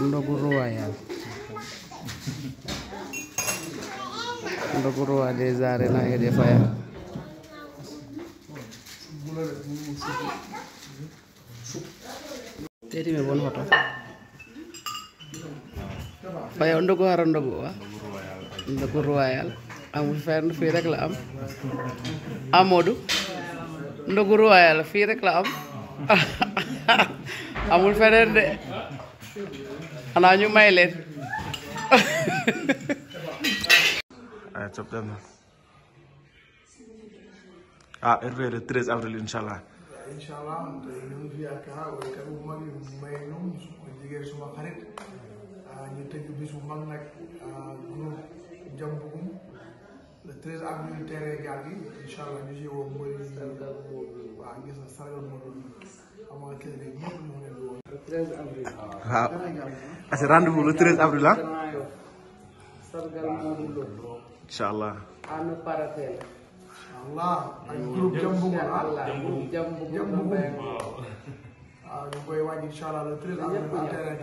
ndogu royal ndogu royal des arènes et des Faya teti me bon hoto Faya ndogu haro ndogu wa ndogu royal amul fenn fii rek la am Amadou ndogu royal fii rek la am amul feneen de xanaa ñu may leen ay top dem na ah RV le 13 avril inshallah ñu ngi fi ak waykat bu mag yi may ñoom suma jigéen suma xarit ñu tëgg bis bu mag nag groupe Jambugum le 13 avril terrain gaal gi inshallah ñu ci woo mbëri waaw gis na sargal moo doon amaa kër gi ñëpp ñu leen di woo 13 avril waaw c'est rendez-vous le 13 avril ah sargal Modou Lo inshallah anu paratel Allah ak groupe Jambugum Jambugum Jambugum waaw ñu koy waaj inshallah le 13 avril terrain